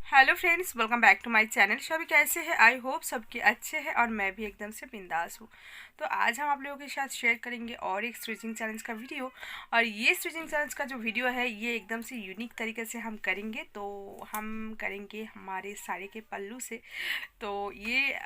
Hello friends, welcome back to my channel. सभी कैसे हैं? आई होप सबके अच्छे हैं और मैं भी एकदम से बिंदास हूँ। तो आज हम आप लोगों के साथ शेयर करेंगे और एक स्टिचिंग चैलेंज का वीडियो। और ये स्टिचिंग चैलेंज का जो वीडियो है ये एकदम से यूनिक तरीके से हम करेंगे। तो हम करेंगे हमारे साड़ी के पल्लू से। तो ये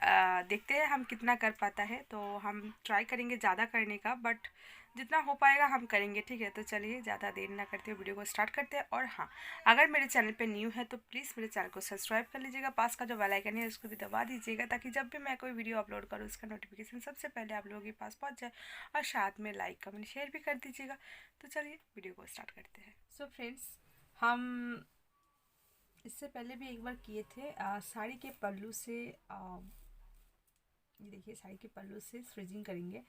देखते हैं हम कितना कर पाता है। तो हम ट्राई करेंगे ज़्यादा करने का, बट जितना हो पाएगा हम करेंगे, ठीक है। तो चलिए ज़्यादा देर ना करते हुए वीडियो को स्टार्ट करते हैं। और हाँ, अगर मेरे चैनल पे न्यू है तो प्लीज़ मेरे चैनल को सब्सक्राइब कर लीजिएगा। पास का जो बेल आइकन है उसको भी दबा दीजिएगा, ताकि जब भी मैं कोई वीडियो अपलोड करूँ उसका नोटिफिकेशन सबसे पहले आप लोगों के पास पहुँच जाए। और साथ में लाइक कमेंट शेयर भी कर दीजिएगा। तो चलिए वीडियो को स्टार्ट करते हैं। सो फ्रेंड्स, हम इससे पहले भी एक बार किए थे साड़ी के पल्लू से। ये देखिए, साड़ी के पल्लू से स्टिचिंग करेंगे।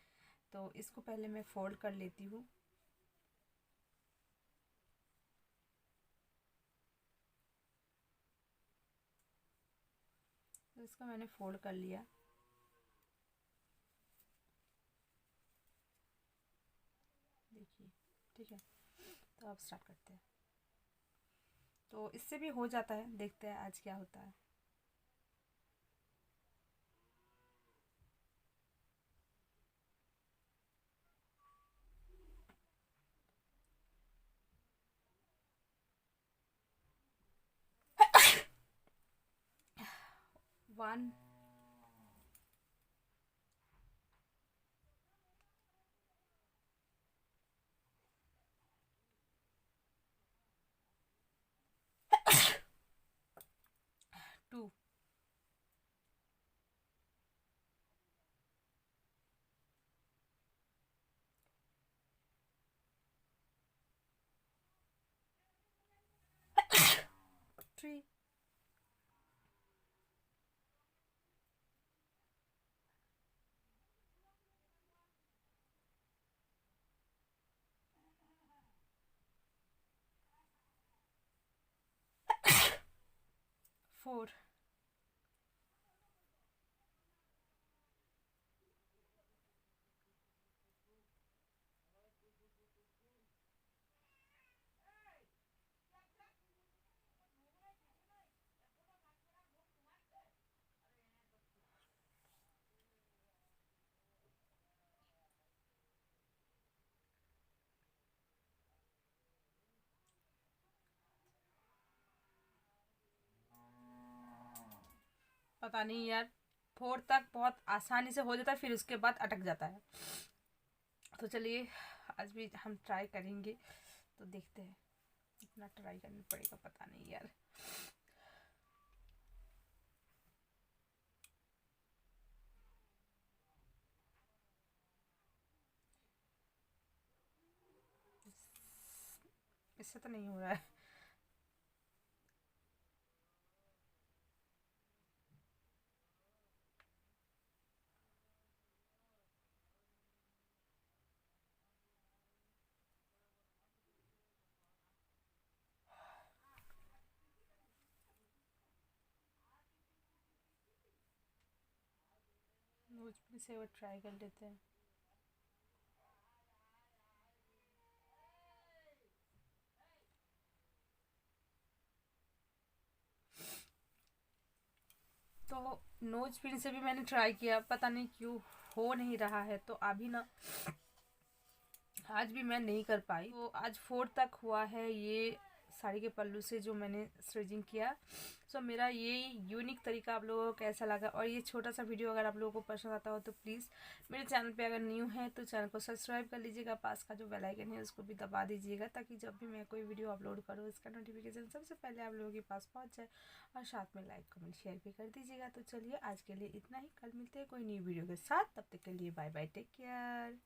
तो इसको पहले मैं फोल्ड कर लेती हूँ। तो इसको मैंने फोल्ड कर लिया। देखिए, ठीक है। तो अब स्टार्ट करते हैं। तो इससे भी हो जाता है, देखते हैं आज क्या होता है। वन, 2, 3, 4, पता नहीं यार, 4 तक बहुत आसानी से हो जाता है, फिर उसके बाद अटक जाता है। तो चलिए आज भी हम ट्राई करेंगे। तो देखते हैं, कितना ट्राई करना पड़ेगा पता नहीं यार। इससे तो नहीं हो रहा है। भोजपुरी से वो ट्राई कर लेते हैं। तो नोज पिन से भी मैंने ट्राई किया, पता नहीं क्यों हो नहीं रहा है। तो अभी ना, आज भी मैं नहीं कर पाई। तो आज 4 तक हुआ है ये साड़ी के पल्लू से जो मैंने स्टिचिंग किया। सो मेरा ये यूनिक तरीका आप लोगों को कैसा लगा, और ये छोटा सा वीडियो अगर आप लोगों को पसंद आता हो तो प्लीज़ मेरे चैनल पे अगर न्यू है तो चैनल को सब्सक्राइब कर लीजिएगा। पास का जो बेल आइकन है उसको भी दबा दीजिएगा, ताकि जब भी मैं कोई वीडियो अपलोड करूँ इसका नोटिफिकेशन सबसे पहले आप लोगों के पास पहुँच जाए। और साथ में लाइक कमेंट शेयर भी कर दीजिएगा। तो चलिए आज के लिए इतना ही, कल मिलते हैं कोई नई वीडियो के साथ। तब तक के लिए बाय बाय, टेक केयर।